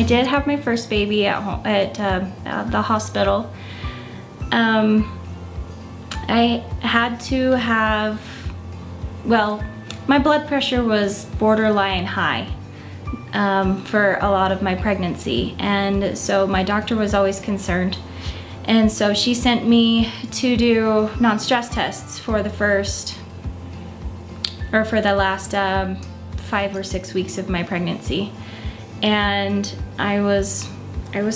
did have my first baby at home, at the hospital. I had to have, well, my blood pressure was borderline high for a lot of my pregnancy, and so my doctor was always concerned. And so she sent me to do non-stress tests for the last 5 or 6 weeks of my pregnancy. And I was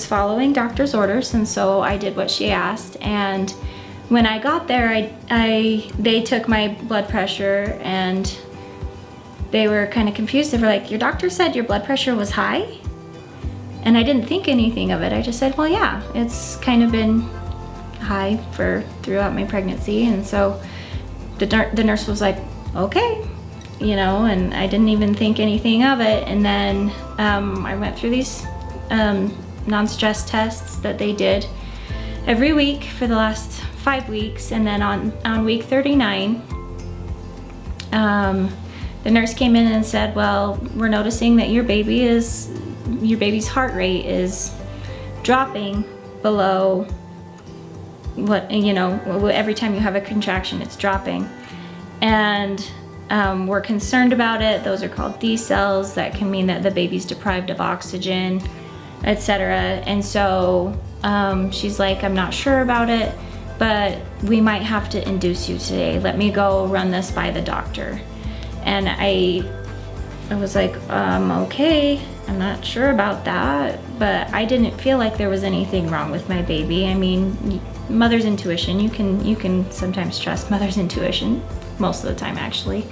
following doctor's orders, and so I did what she asked. And when I got there, they took my blood pressure, and they were kind of confused. They were like, "Your doctor said your blood pressure was high?" And I didn't think anything of it. I just said, "Well, yeah, it's kind of been high throughout my pregnancy." And so the nurse was like, "Okay," you know, and I didn't even think anything of it. And then I went through these non-stress tests that they did every week for the last 5 weeks. And then on week 39, the nurse came in and said, "Well, we're noticing that your baby's heart rate is dropping below what, you know, every time you have a contraction, it's dropping. And we're concerned about it. Those are called D cells. That can mean that the baby's deprived of oxygen, etc." And so she's like, "I'm not sure about it, but we might have to induce you today. Let me go run this by the doctor." And I was like, okay, I'm not sure about that, but I didn't feel like there was anything wrong with my baby. I mean, mother's intuition, you can sometimes trust mother's intuition, most of the time actually.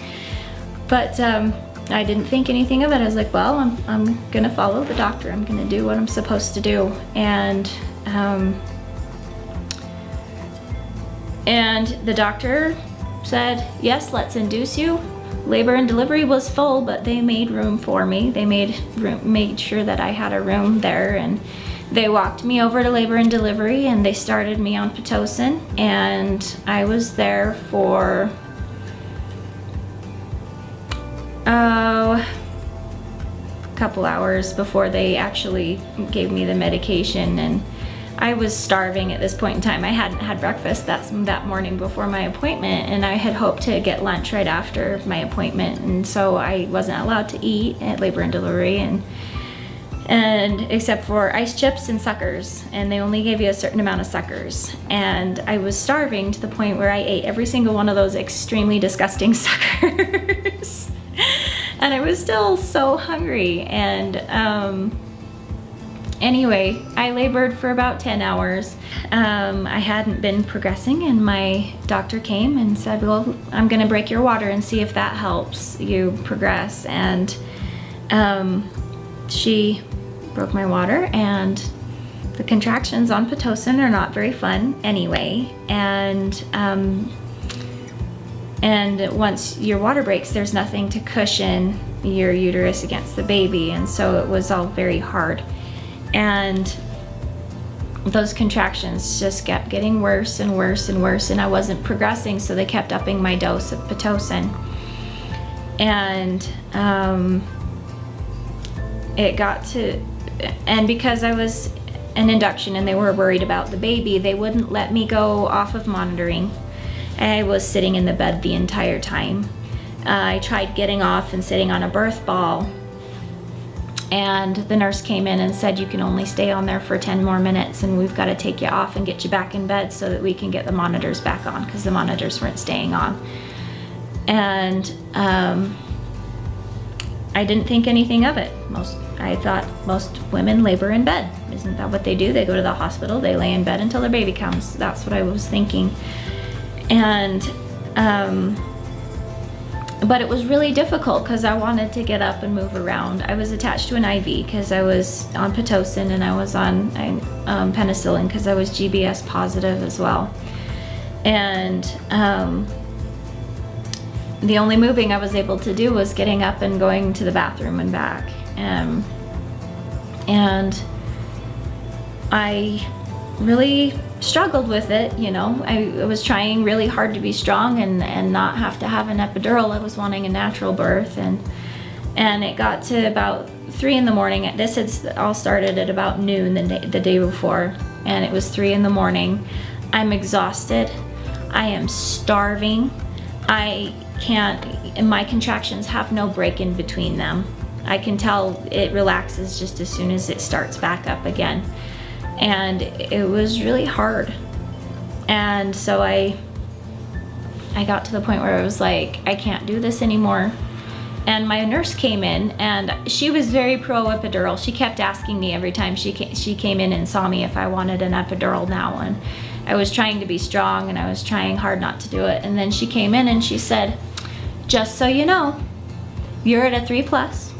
But I didn't think anything of it. I was like, well, I'm gonna follow the doctor. I'm gonna do what I'm supposed to do. And the doctor said, "Yes, let's induce you." Labor and delivery was full, but they made room for me. They made sure that I had a room there, and they walked me over to labor and delivery, and they started me on Pitocin, and I was there for a couple hours before they actually gave me the medication. And I was starving at this point in time. I hadn't had breakfast that morning before my appointment, and I had hoped to get lunch right after my appointment, and so I wasn't allowed to eat at labor and delivery, and except for ice chips and suckers, and they only gave you a certain amount of suckers. And I was starving to the point where I ate every single one of those extremely disgusting suckers. And I was still so hungry. And anyway, I labored for about 10 hours. I hadn't been progressing, and my doctor came and said, "Well, I'm gonna break your water and see if that helps you progress." And she broke my water, and the contractions on Pitocin are not very fun anyway. And once your water breaks, there's nothing to cushion your uterus against the baby, and so it was all very hard. And those contractions just kept getting worse and worse and worse, and I wasn't progressing, so they kept upping my dose of Pitocin. And it got to, and because I was an induction and they were worried about the baby, they wouldn't let me go off of monitoring. I was sitting in the bed the entire time. I tried getting off and sitting on a birth ball, and the nurse came in and said, "You can only stay on there for 10 more minutes, and we've got to take you off and get you back in bed so that we can get the monitors back on," because the monitors weren't staying on. And I didn't think anything of it. I thought most women labor in bed. Isn't that what they do? They go to the hospital, they lay in bed until their baby comes. That's what I was thinking. And but it was really difficult because I wanted to get up and move around. I was attached to an IV because I was on Pitocin, and I was on penicillin because I was GBS positive as well. And the only moving I was able to do was getting up and going to the bathroom and back. And I really struggled with it, you know. I was trying really hard to be strong and not have to have an epidural. I was wanting a natural birth, and And it got to about 3 in the morning. This had all started at about noon the day before, and it was 3 in the morning. I'm exhausted. I am starving. I can't, and my contractions have no break in between them. I can tell it relaxes just as soon as it starts back up again. And it was really hard. And so I got to the point where I was like, I can't do this anymore. And my nurse came in, and she was very pro epidural. She kept asking me every time she came in and saw me if I wanted an epidural now. And I was trying to be strong, and I was trying hard not to do it. And then she came in and she said, just so you know, you're at a 3+.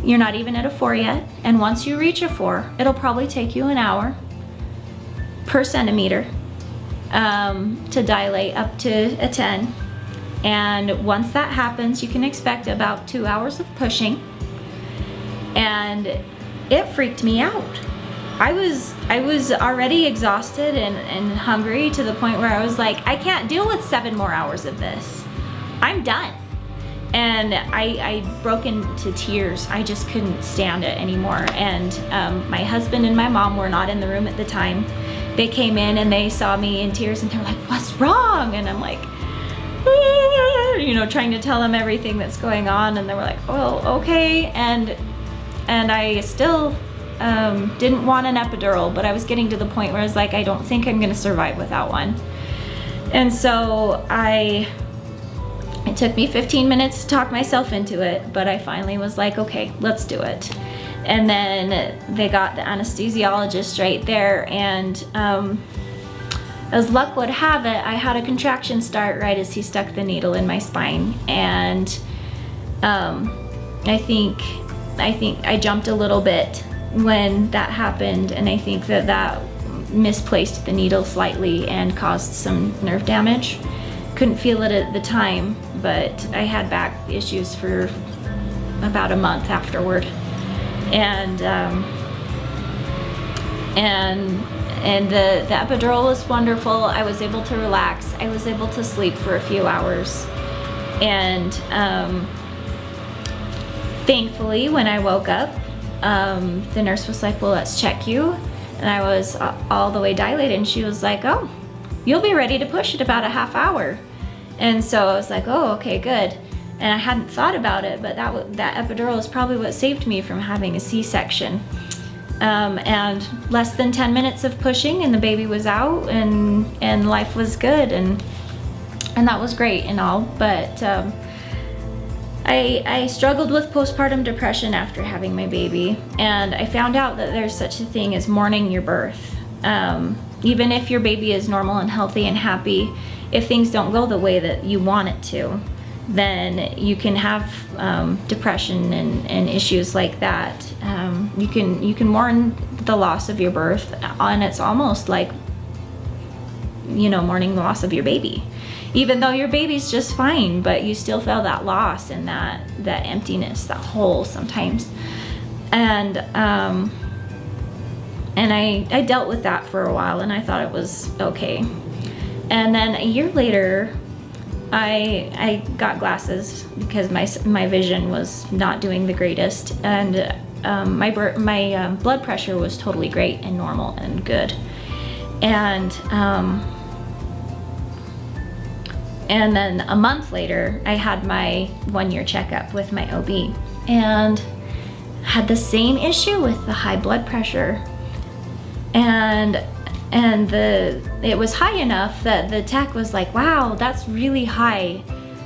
You're not even at a 4 yet. And once you reach a 4, it'll probably take you an hour per centimeter to dilate up to a 10. And once that happens, you can expect about 2 hours of pushing. And it freaked me out. I was already exhausted and hungry to the point where I was like, I can't deal with 7 more hours of this. I'm done. And I broke into tears. I just couldn't stand it anymore. And my husband and my mom were not in the room at the time. They came in and they saw me in tears, and they're like, what's wrong? And I'm like, you know, trying to tell them everything that's going on. And they were like, oh, okay. And I still didn't want an epidural, but I was getting to the point where I was like, I don't think I'm gonna survive without one. And so it took me 15 minutes to talk myself into it, but I finally was like, okay, let's do it. And then they got the anesthesiologist right there, and as luck would have it, I had a contraction start right as he stuck the needle in my spine. And I think I jumped a little bit when that happened, and I think that misplaced the needle slightly and caused some nerve damage. Couldn't feel it at the time, but I had back issues for about a month afterward. And the epidural was wonderful. I was able to relax. I was able to sleep for a few hours. And thankfully, when I woke up, the nurse was like, well, let's check you. And I was all the way dilated, and she was like, oh, you'll be ready to push in about a half hour. And so I was like, oh, okay, good. And I hadn't thought about it, but that epidural is probably what saved me from having a C-section. And less than 10 minutes of pushing, and the baby was out, and life was good, and that was great and all. But I struggled with postpartum depression after having my baby, and I found out that there's such a thing as mourning your birth. Even if your baby is normal and healthy and happy, if things don't go the way that you want it to, then you can have depression and issues like that. You can mourn the loss of your birth, and it's almost like, you know, mourning the loss of your baby. Even though your baby's just fine, but you still feel that loss and that emptiness, that hole sometimes. And I dealt with that for a while, and I thought it was okay. And then a year later, I got glasses because my vision was not doing the greatest, and my blood pressure was totally great and normal and good. And then a month later, I had my 1-year checkup with my OB, and had the same issue with the high blood pressure. And it was high enough that the tech was like, wow, that's really high.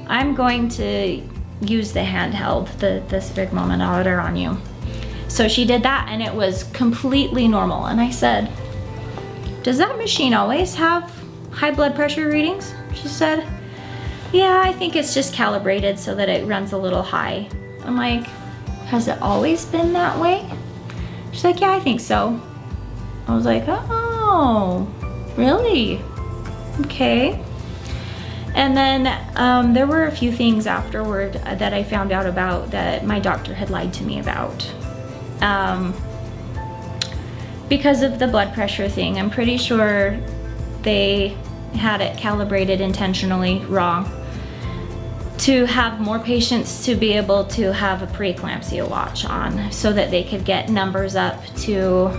I'm going to use the handheld, the sphygmomanometer on you. So she did that, and it was completely normal. And I said, does that machine always have high blood pressure readings? She said, yeah, I think it's just calibrated so that it runs a little high. I'm like, has it always been that way? She's like, yeah, I think so. I was like, oh, really? Okay. And then there were a few things afterward that I found out about that my doctor had lied to me about. Because of the blood pressure thing, I'm pretty sure they had it calibrated intentionally wrong to have more patients to be able to have a preeclampsia watch on, so that they could get numbers up to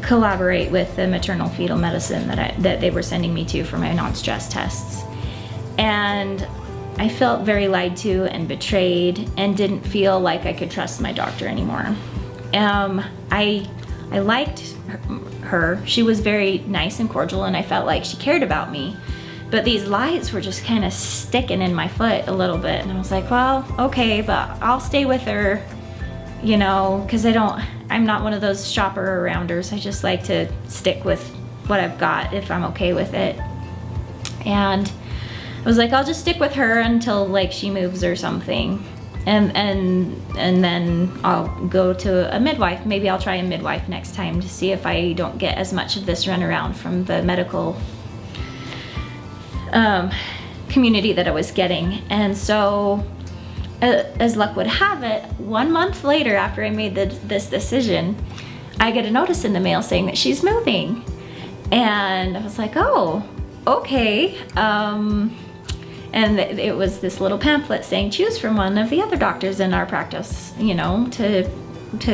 collaborate with the maternal fetal medicine that they were sending me to for my non-stress tests. And I felt very lied to and betrayed, and didn't feel like I could trust my doctor anymore. I liked her. She was very nice and cordial, and I felt like she cared about me. But these lies were just kind of sticking in my foot a little bit. And I was like, well, okay, but I'll stay with her, you know, because I'm not one of those shopper arounders. I just like to stick with what I've got if I'm okay with it. And I was like, I'll just stick with her until like she moves or something. And then I'll go to a midwife. Maybe I'll try a midwife next time to see if I don't get as much of this runaround from the medical community that I was getting. And so as luck would have it, 1 month later after I made this decision, I get a notice in the mail saying that she's moving. And I was like, oh, okay. And it was this little pamphlet saying choose from one of the other doctors in our practice, you know, to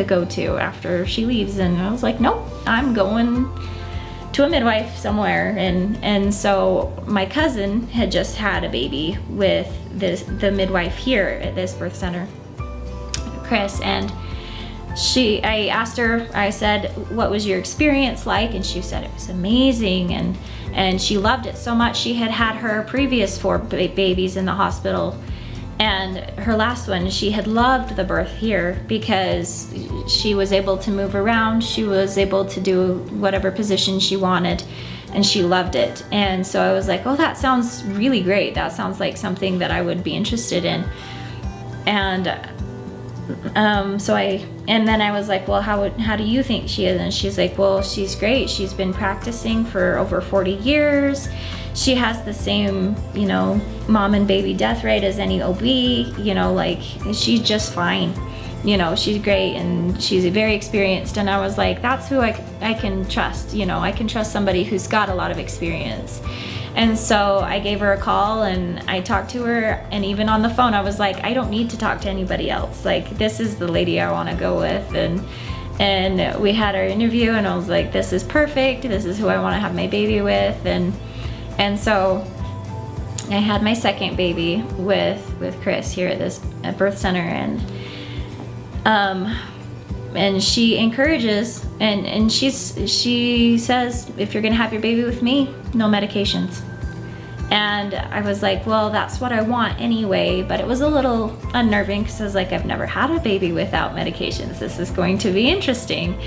go to after she leaves. And I was like, nope, I'm going to a midwife somewhere. And so my cousin had just had a baby with the midwife here at this birth center, Chris, and I asked her, I said, what was your experience like? And she said it was amazing, and she loved it so much. She had her previous 4 babies in the hospital, and her last one, she had loved the birth here because she was able to move around, she was able to do whatever position she wanted, and she loved it. And so I was like, oh, that sounds really great. That sounds like something that I would be interested in. And then I was like, well, how do you think she is? And she's like, well, she's great. She's been practicing for over 40 years. She has the same, you know, mom and baby death rate as any OB, you know, like she's just fine. You know, she's great and she's very experienced. And I was like, that's who I can trust. You know, I can trust somebody who's got a lot of experience. And so I gave her a call and I talked to her, and even on the phone I was like, I don't need to talk to anybody else. Like, this is the lady I want to go with. And we had our interview, and I was like, this is perfect. This is who I want to have my baby with. And so I had my second baby with Chris here at this birth center, and she encourages, and she says, if you're gonna have your baby with me, no medications. And I was like, well, that's what I want anyway, but it was a little unnerving because I was like, I've never had a baby without medications. This is going to be interesting.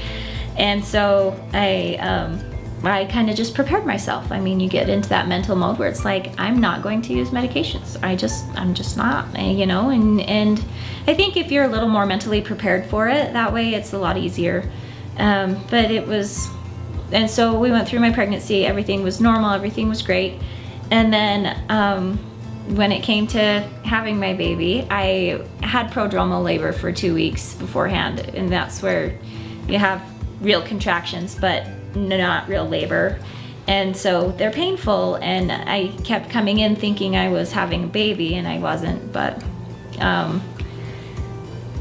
And so I kind of just prepared myself. I mean, you get into that mental mode where it's like, I'm not going to use medications. I'm just not, you know, and I think if you're a little more mentally prepared for it, that way it's a lot easier. But it was, and so we went through my pregnancy, everything was normal, everything was great. And then when it came to having my baby, I had prodromal labor for 2 weeks beforehand, and that's where you have real contractions, but not real labor. And so they're painful, and I kept coming in thinking I was having a baby, and I wasn't. But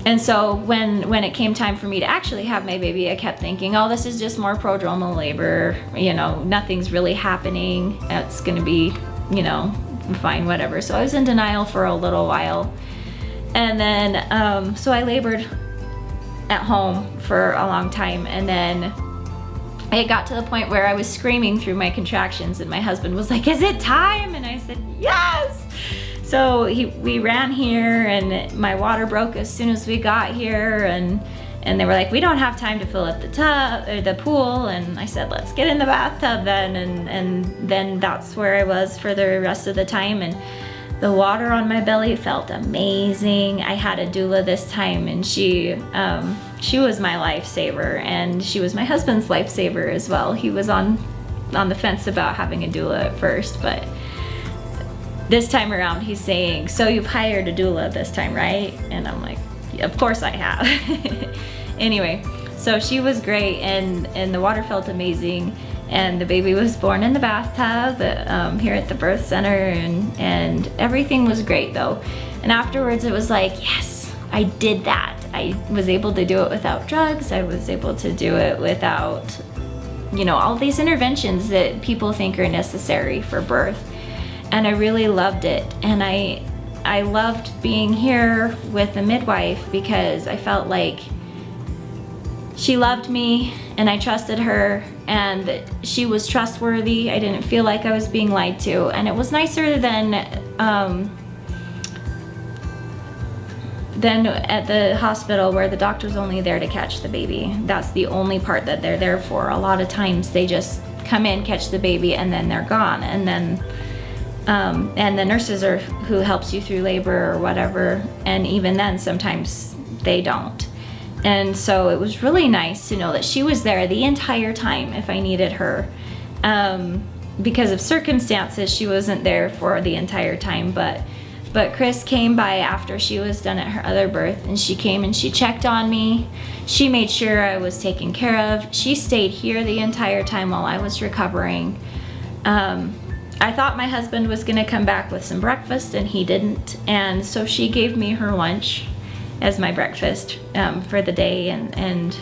and so when it came time for me to actually have my baby, I kept thinking, oh, this is just more prodromal labor, you know, nothing's really happening, it's gonna be, you know, fine, whatever. So I was in denial for a little while, and then so I labored at home for a long time, and then it got to the point where I was screaming through my contractions, and my husband was like, is it time? And I said, yes. So we ran here, and my water broke as soon as we got here, and they were like, we don't have time to fill up the tub or the pool. And I said, let's get in the bathtub then. And then that's where I was for the rest of the time. And the water on my belly felt amazing. I had a doula this time, and she was my lifesaver, and she was my husband's lifesaver as well. He was on the fence about having a doula at first, but this time around he's saying, so you've hired a doula this time, right? And I'm like, yeah, of course I have. Anyway, so she was great, and the water felt amazing, And the baby was born in the bathtub here at the birth center, and everything was great though. And afterwards it was like, yes, I did that. I was able to do it without drugs. I was able to do it without, you know, all these interventions that people think are necessary for birth. And I really loved it. And I loved being here with the midwife because I felt like she loved me and I trusted her and she was trustworthy. I didn't feel like I was being lied to, and it was nicer than at the hospital where the doctor's only there to catch the baby. That's the only part that they're there for. A lot of times they just come in, catch the baby, and then they're gone. And then and the nurses are who helps you through labor or whatever, and even then sometimes they don't. And so it was really nice to know that she was there the entire time if I needed her. Because of circumstances, she wasn't there for the entire time, but Chris came by after she was done at her other birth, and she came and she checked on me. She made sure I was taken care of. She stayed here the entire time while I was recovering. I thought my husband was gonna come back with some breakfast, and he didn't. And so she gave me her lunch as my breakfast for the day, and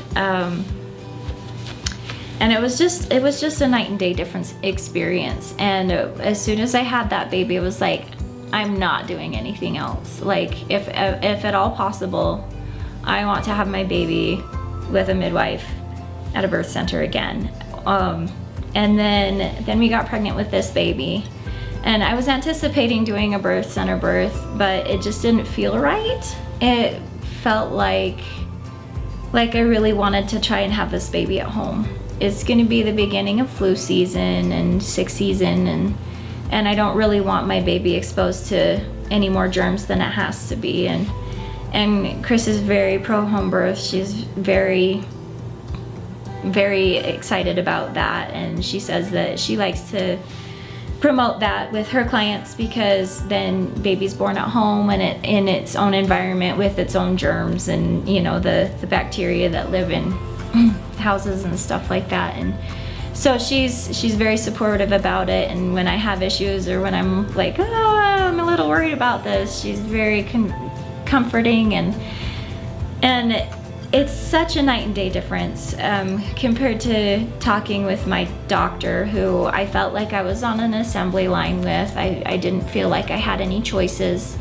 it was just a night and day difference experience. And as soon as I had that baby, it was like, I'm not doing anything else. Like, if at all possible, I want to have my baby with a midwife at a birth center again. And then we got pregnant with this baby, and I was anticipating doing a birth center birth, but it just didn't feel right. It felt like I really wanted to try and have this baby at home. It's gonna be the beginning of flu season and sick season, and I don't really want my baby exposed to any more germs than it has to be. And Chris is very pro home birth. She's very, very excited about that, and she says that she likes to promote that with her clients because then baby's born at home and in its own environment with its own germs and, you know, the bacteria that live in houses and stuff like that. And so she's very supportive about it, and when I have issues or when I'm like, oh, I'm a little worried about this, she's very comforting, and it's such a night and day difference compared to talking with my doctor, who I felt like I was on an assembly line with. I didn't feel like I had any choices.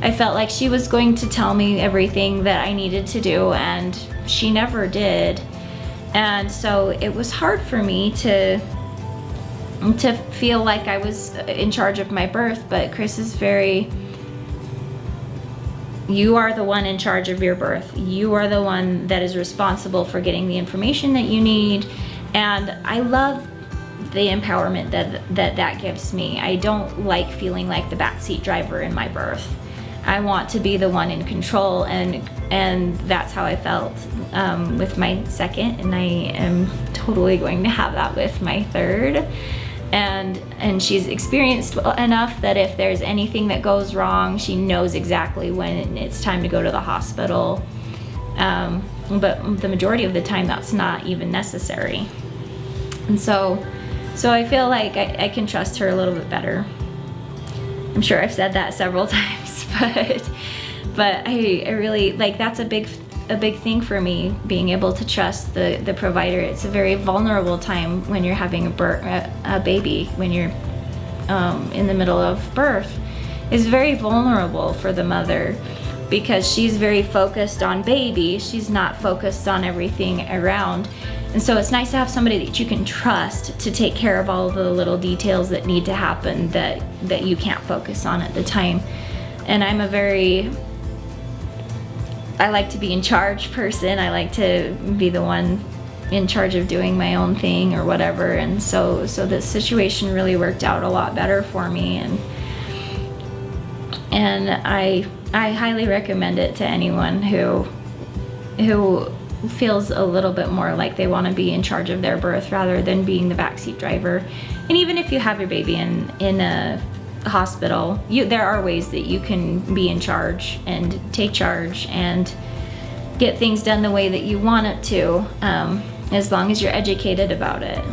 I felt like she was going to tell me everything that I needed to do, and she never did. And so it was hard for me to feel like I was in charge of my birth, but Chris is very, you are the one in charge of your birth. You are the one that is responsible for getting the information that you need. And I love the empowerment that gives me. I don't like feeling like the backseat driver in my birth. I want to be the one in control, and that's how I felt with my second, and I am totally going to have that with my third. And she's experienced enough that if there's anything that goes wrong, she knows exactly when it's time to go to the hospital. But the majority of the time, that's not even necessary. And so I feel like I can trust her a little bit better. I'm sure I've said that several times, but I really, like, that's a big thing for me, being able to trust the provider. It's a very vulnerable time when you're having a baby, when you're in the middle of birth. It's very vulnerable for the mother because she's very focused on baby. She's not focused on everything around. And so it's nice to have somebody that you can trust to take care of all of the little details that need to happen that you can't focus on at the time. And I'm I like to be in charge person. I like to be the one in charge of doing my own thing or whatever. And so this situation really worked out a lot better for me. And I highly recommend it to anyone who feels a little bit more like they want to be in charge of their birth rather than being the backseat driver. And even if you have your baby in a hospital, there are ways that you can be in charge and take charge and get things done the way that you want it to, as long as you're educated about it.